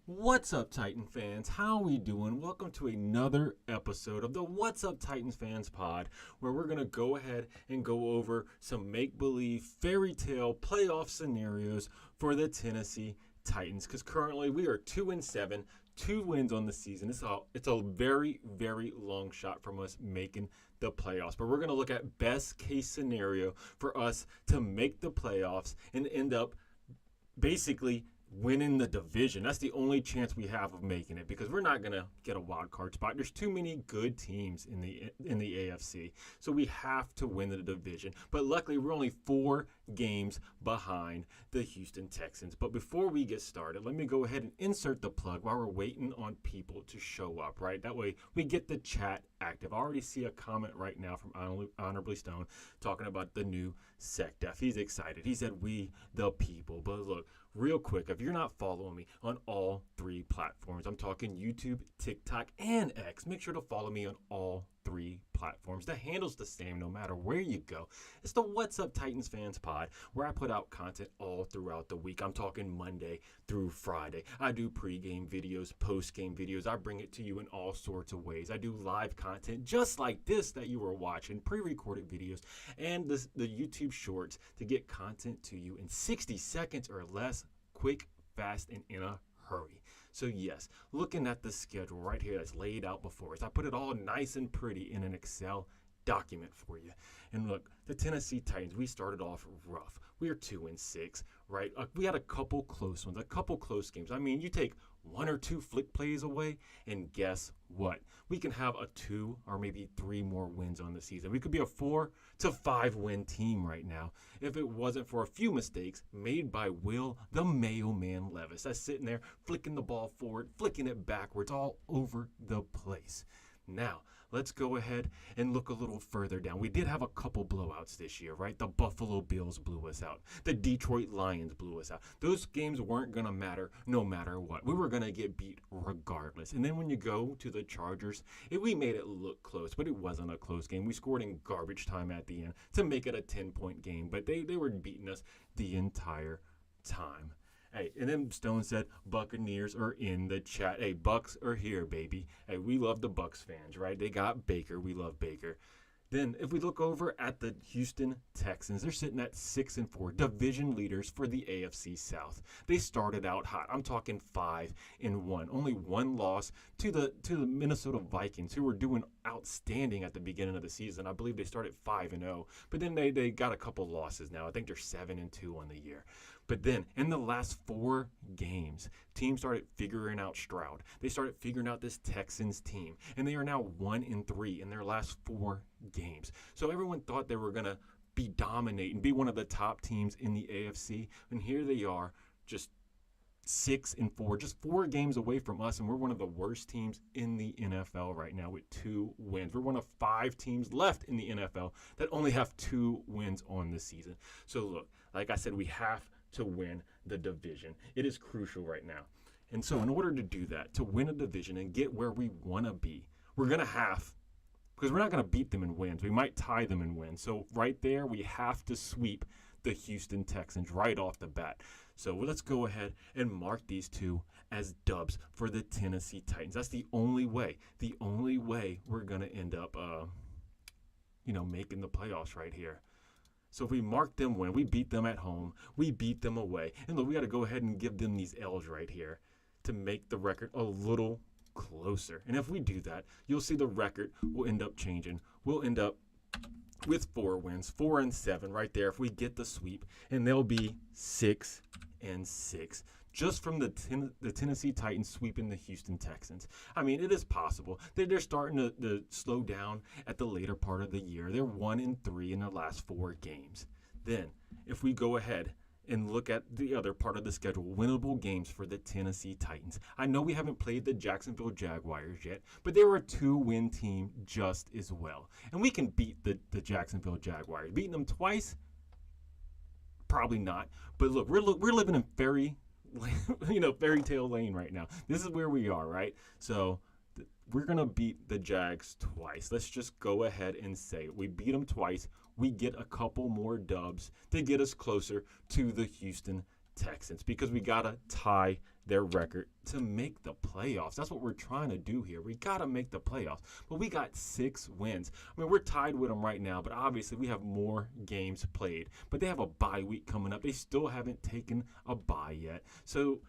What's up, Titan fans? How we doing? Welcome to another episode of the What's Up Titans Fans pod, where we're going to go ahead and go over some make-believe fairy tale playoff scenarios for the Tennessee Titans. Because currently we are 2-7, 2 wins on the season. It's a very, very long shot from us making the playoffs. But we're going to look at best case scenario for us to make the playoffs and end up basically winning the division. That's the only chance we have of making it, because we're not going to get a wild card spot. There's too many good teams in the AFC. So we have to win the division. But luckily, we're only 4 games behind the Houston Texans. But before we get started, let me go ahead and insert the plug while we're waiting on people to show up, right? That way we get the chat active. I already see a comment right now from Honorably Stone talking about the new SecDef. He's excited. He said, "We the people." But look, real quick, if you're not following me on all 3 platforms, I'm talking YouTube, TikTok, and X, make sure to follow me on all 3 platforms. The handle's the same no matter where you go. It's the What's Up Titans Fans pod, where I put out content all throughout the week. I'm talking Monday through Friday. I do pregame videos, postgame videos. I bring it to you in all sorts of ways. I do live content just like this that you were watching, pre-recorded videos, and the YouTube shorts to get content to you in 60 seconds or less, quick, fast, and in a hurry. So yes, looking at the schedule right here that's laid out before us, I put it all nice and pretty in an Excel document for you. And look, the Tennessee Titans, we started off rough. We are 2-6, right? We had a couple close ones, a couple close games. I mean, you take 1 or 2 flick plays away, and guess what? We can have a 2 or maybe 3 more wins on the season. We could be a 4 to 5 win team right now if it wasn't for a few mistakes made by Will the Mayo Man Levis. That's sitting there flicking the ball forward, flicking it backwards, all over the place. Now, let's go ahead and look a little further down. We did have a couple blowouts this year, right? The Buffalo Bills blew us out. The Detroit Lions blew us out. Those games weren't going to matter no matter what. We were going to get beat regardless. And then when you go to the Chargers, we made it look close, but it wasn't a close game. We scored in garbage time at the end to make it a 10-point game, but they were beating us the entire time. Hey, and then Stone said Buccaneers are in the chat. Hey, Bucks are here, baby. Hey, we love the Bucks fans, right? They got Baker. We love Baker. Then if we look over at the Houston Texans, they're sitting at 6-4, division leaders for the AFC South. They started out hot. I'm talking 5-1. Only 1 loss to the Minnesota Vikings, who were doing outstanding at the beginning of the season. I believe they started 5-0, but then they got a couple losses now. I think they're 7-2 on the year. But then in the last 4 games, teams started figuring out Stroud. They started figuring out this Texans team, and they are now 1-3 in their last 4 games. So everyone thought they were going to be dominating, be one of the top teams in the AFC, and here they are, just 6-4, just 4 games away from us, and we're one of the worst teams in the NFL right now with 2 wins. We're one of 5 teams left in the NFL that only have 2 wins on the season. So look, like I said, we have to win the division. It is crucial right now. And so in order to do that, to win a division and get where we want to be, we're going to have, because we're not going to beat them in wins. We might tie them in wins. So right there, we have to sweep the Houston Texans right off the bat. So let's go ahead and mark these 2 as dubs for the Tennessee Titans. That's the only way we're going to end up, making the playoffs right here. So if we mark them win, we beat them at home, we beat them away. And look, we got to go ahead and give them these L's right here to make the record a little closer. And if we do that, you'll see the record will end up changing. We'll end up with 4 wins, 4-7 right there if we get the sweep. And they'll be 6-6. Just from the Tennessee Titans sweeping the Houston Texans. I mean, it is possible. They're starting to slow down at the later part of the year. They're 1-3 in their last 4 games. Then, if we go ahead and look at the other part of the schedule, winnable games for the Tennessee Titans. I know we haven't played the Jacksonville Jaguars yet, but they were a 2-win team just as well. And we can beat the Jacksonville Jaguars. Beating them twice? Probably not. But look, we're living in fairy tale lane right now. This is where we are, right? So we're going to beat the Jags twice. Let's just go ahead and say it. We beat them twice. We get a couple more dubs to get us closer to the Houston Texans because we got to tie their record to make the playoffs. That's what we're trying to do here. We got to make the playoffs. But we got 6 wins. I mean, we're tied with them right now, but obviously we have more games played. But they have a bye week coming up. They still haven't taken a bye yet. So,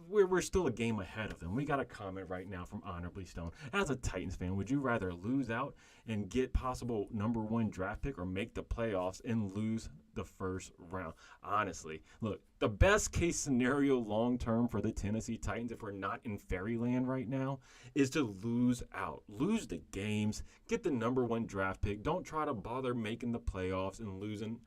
we're still a game ahead of them. We got a comment right now from Honorably Stone. As a Titans fan, would you rather lose out and get possible number 1 draft pick or make the playoffs and lose the first round? Honestly, look, the best case scenario long term for the Tennessee Titans, if we're not in fairyland right now, is to lose out. Lose the games, get the number 1 draft pick. Don't try to bother making the playoffs and losing.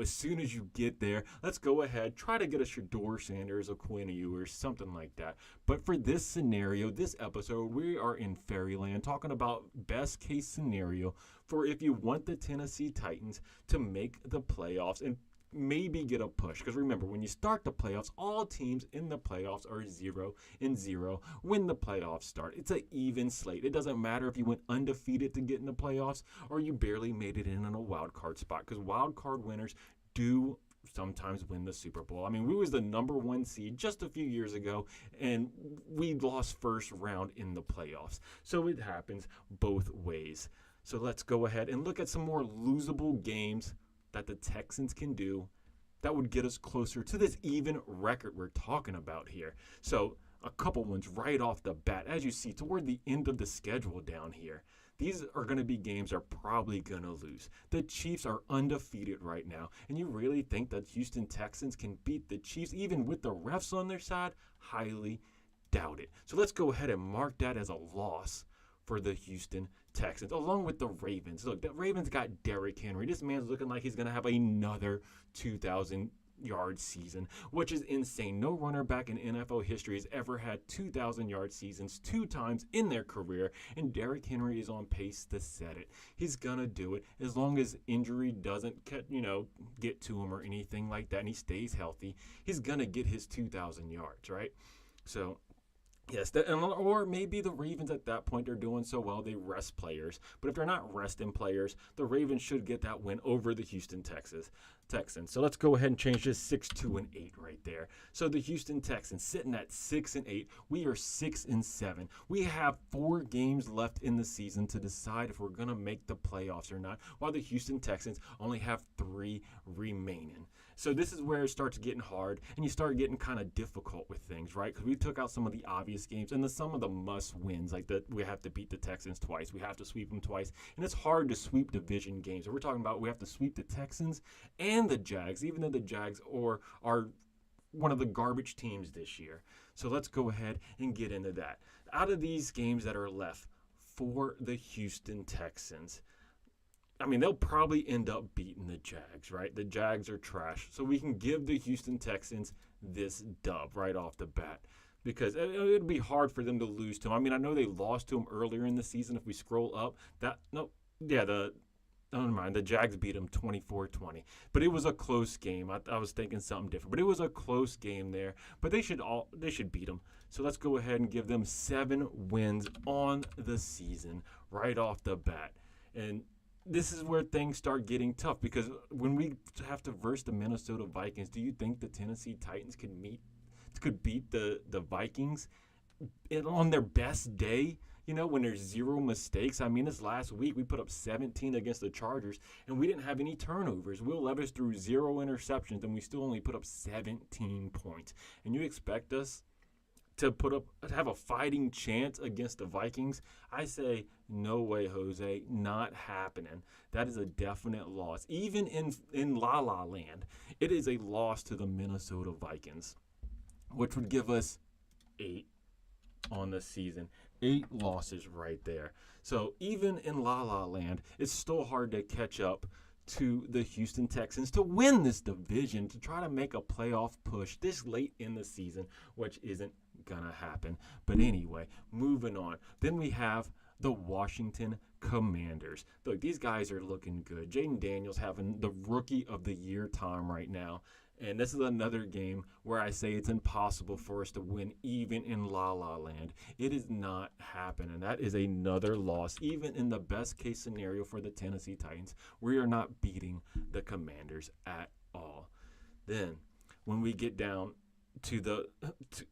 As soon as you get there, let's go ahead, try to get a Shedeur Sanders, a Quinn Ewers, something like that. But for this scenario, this episode, we are in fairyland talking about best case scenario for if you want the Tennessee Titans to make the playoffs and maybe get a push. Because remember, when you start the playoffs, all teams in the playoffs are 0-0 when the playoffs start. It's an even slate. It doesn't matter if you went undefeated to get in the playoffs or you barely made it in on a wild card spot, because wild card winners do sometimes win the Super Bowl. I mean, we was the number 1 seed just a few years ago, and we lost first round in the playoffs. So it happens both ways. So let's go ahead and look at some more losable games that the Texans can do that would get us closer to this even record we're talking about here. So a couple ones right off the bat. As you see, toward the end of the schedule down here, these are going to be games they're probably going to lose. The Chiefs are undefeated right now, and you really think that Houston Texans can beat the Chiefs even with the refs on their side? Highly doubt it. So let's go ahead and mark that as a loss for the Houston Texans, along with the Ravens. Look, the Ravens got Derrick Henry. This man's looking like he's going to have another 2,000-yard season, which is insane. No runner back in NFL history has ever had 2,000-yard seasons 2 times in their career, and Derrick Henry is on pace to set it. He's going to do it as long as injury doesn't get to him or anything like that, and he stays healthy. He's going to get his 2,000 yards, right? So yes, or maybe the Ravens at that point, they're doing so well, they rest players. But if they're not resting players, the Ravens should get that win over the Houston Texans. So let's go ahead and change this 6-2-8 right there. So the Houston Texans sitting at 6-8. We are 6-7. We have 4 games left in the season to decide if we're going to make the playoffs or not, while the Houston Texans only have 3 remaining. So this is where it starts getting hard, and you start getting kind of difficult with things, right? Because we took out some of the obvious games and some of the must-wins, like we have to beat the Texans twice, we have to sweep them twice, and it's hard to sweep division games. So we're talking about we have to sweep the Texans and the Jags, even though the Jags are one of the garbage teams this year. So let's go ahead and get into that. Out of these games that are left for the Houston Texans, I mean, they'll probably end up beating the Jags, right? The Jags are trash. So we can give the Houston Texans this dub right off the bat, because it'd be hard for them to lose to them. I mean, I know they lost to them earlier in the season. If we scroll up, never mind. The Jags beat them 24-20. But it was a close game. I was thinking something different. But it was a close game there. But they should beat them. So let's go ahead and give them 7 wins on the season right off the bat. And this is where things start getting tough, because when we have to verse the Minnesota Vikings, do you think the Tennessee Titans could beat the Vikings on their best day? When there's 0 mistakes. I mean, this last week we put up 17 against the Chargers, and we didn't have any turnovers. Will Levis threw 0 interceptions, and we still only put up 17 points. And you expect us to have a fighting chance against the Vikings? I say, no way, Jose, not happening. That is a definite loss. Even in La La Land, it is a loss to the Minnesota Vikings, which would give us 8 on the season. 8 losses right there. So even in La La Land, it's still hard to catch up to the Houston Texans to win this division, to try to make a playoff push this late in the season, which isn't gonna happen. But anyway, moving on. Then we have the Washington Commanders. Look, these guys are looking good. Jaden Daniels having the Rookie of the Year time right now. And this is another game where I say it's impossible for us to win even in La La Land. It is not happening. That is another loss. Even in the best case scenario for the Tennessee Titans, we are not beating the Commanders at all. Then, when we get down to the to,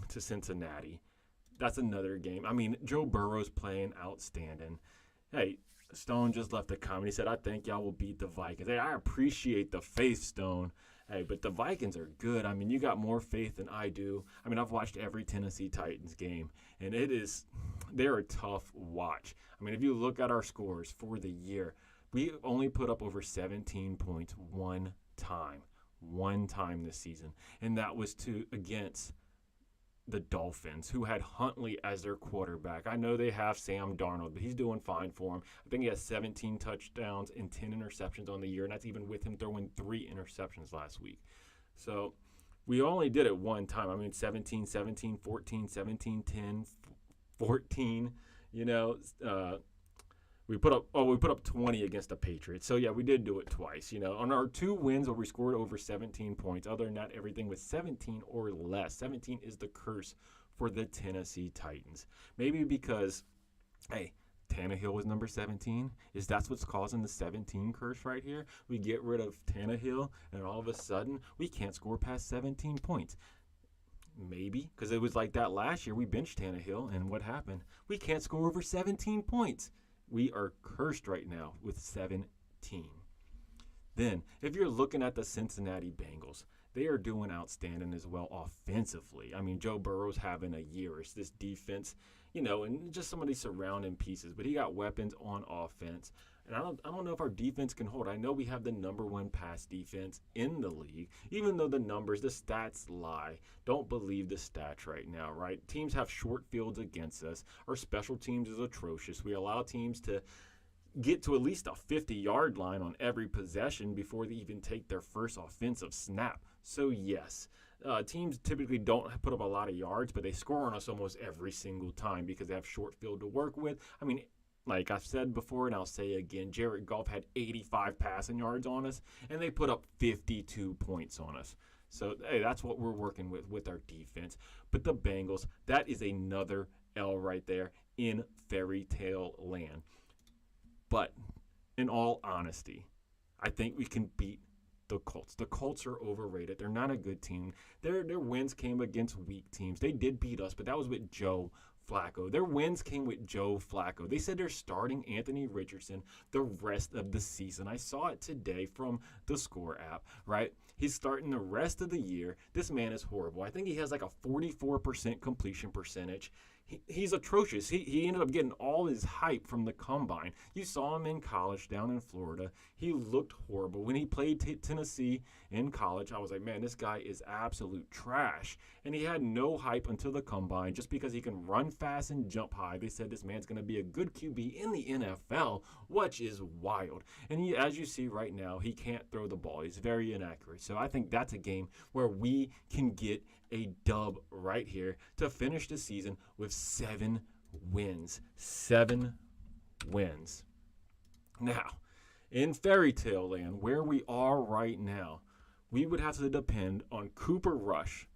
to Cincinnati. That's another game. I mean, Joe Burrow's playing outstanding. Hey, Stone just left a comment. He said, I think y'all will beat the Vikings. Hey, I appreciate the faith, Stone. Hey, but the Vikings are good. I mean, you got more faith than I do. I mean, I've watched every Tennessee Titans game, and they're a tough watch. I mean, if you look at our scores for the year, we only put up over 17 points one time this season, and that was against the Dolphins, who had Huntley as their quarterback. I know they have Sam Darnold, but he's doing fine for him. I think he has 17 touchdowns and 10 interceptions on the year, and that's even with him throwing 3 interceptions last week. So we only did it one time. I mean, 17, 17, 14, 17, 10, 14, you know. We put up 20 against the Patriots. So, yeah, we did do it twice. You know, on our 2 wins where we scored over 17 points, other than that, everything was 17 or less. 17 is the curse for the Tennessee Titans. Maybe because, hey, Tannehill was number 17. That's what's causing the 17 curse right here? We get rid of Tannehill, and all of a sudden, we can't score past 17 points. Maybe, because it was like that last year. We benched Tannehill, and what happened? We can't score over 17 points. We are cursed right now with 17. Then, if you're looking at the Cincinnati Bengals, they are doing outstanding as well offensively. I mean, Joe Burrow's having a year. It's this defense, you know, and just some of these surrounding pieces. But he got weapons on offense. And I don't know if our defense can hold. I know we have the number 1 pass defense in the league, even though the stats lie. Don't believe the stats right now, right? Teams have short fields against us. Our special teams is atrocious. We allow teams to get to at least a 50-yard line on every possession before they even take their first offensive snap. So, yes, teams typically don't put up a lot of yards, but they score on us almost every single time because they have short field to work with. I mean, like I've said before, and I'll say again, Jared Goff had 85 passing yards on us, and they put up 52 points on us. So, hey, that's what we're working with our defense. But the Bengals, that is another L right there in fairy tale land. But in all honesty, I think we can beat the Colts. The Colts are overrated. They're not a good team. Their wins came against weak teams. They did beat us, but that was with Joe Flacco. Their wins came with Joe Flacco. They said they're starting Anthony Richardson the rest of the season. I saw it today from the Score app, right? He's starting the rest of the year. This man is horrible. I think he has like a 44% completion percentage. He's atrocious. He ended up getting all his hype from the combine. You saw him in college down in Florida. He looked horrible. When he played Tennessee in college, I was like, man, this guy is absolute trash. And he had no hype until the combine just because he can run fast and jump high. They said this man's going to be a good QB in the NFL, which is wild. And as you see right now, he can't throw the ball. He's very inaccurate. So I think that's a game where we can get a dub right here to finish the season with 7 wins. 7 wins. Now, in fairy tale land, where we are right now, we would have to depend on Cooper Rush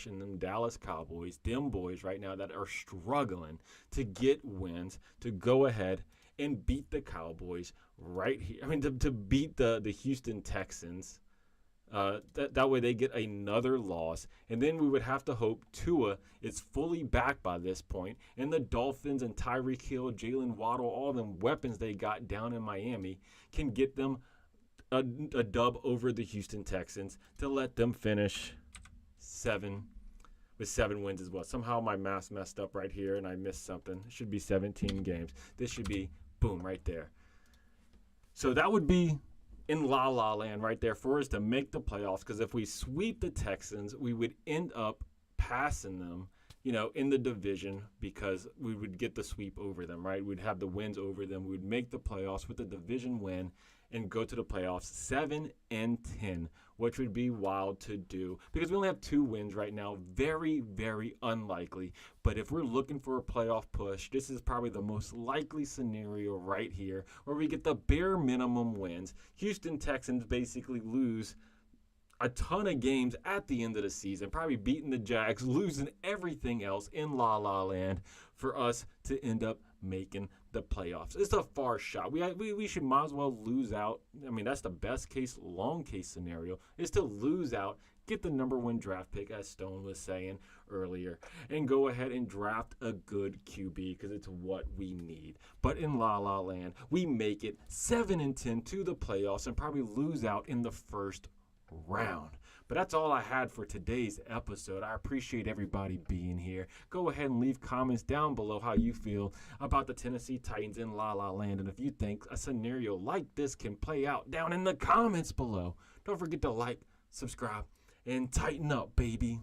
and them Dallas Cowboys, them boys right now that are struggling to get wins, to go ahead and beat the Cowboys right here. I mean, to beat the Houston Texans. That way they get another loss. And then we would have to hope Tua is fully back by this point. And the Dolphins and Tyreek Hill, Jalen Waddle, all them weapons they got down in Miami can get them a dub over the Houston Texans to let them finish 7 wins as well. Somehow my math messed up right here and I missed something. It should be 17 games. This should be, boom, right there. So that would be in La La Land right there for us to make the playoffs, because if we sweep the Texans, we would end up passing them, you know, in the division, because we would get the sweep over them, right? We'd have the wins over them. We'd make the playoffs with the division win and go to the playoffs 7-10, which would be wild to do because we only have 2 wins right now. Very, very unlikely. But if we're looking for a playoff push, this is probably the most likely scenario right here where we get the bare minimum wins. Houston Texans basically lose a ton of games at the end of the season, probably beating the Jags, losing everything else in La La Land for us to end up making the playoffs. It's a far shot. We should might as well lose out. I mean, that's the best case, long case scenario, is to lose out, get the number one draft pick, as Stone was saying earlier, and go ahead and draft a good QB because it's what we need. But in La La Land, we make it 7-10 to the playoffs and probably lose out in the first round. But that's all I had for today's episode. I appreciate everybody being here. Go ahead and leave comments down below how you feel about the Tennessee Titans in La La Land, and if you think a scenario like this can play out, down in the comments below. Don't forget to like, subscribe, and tighten up, baby.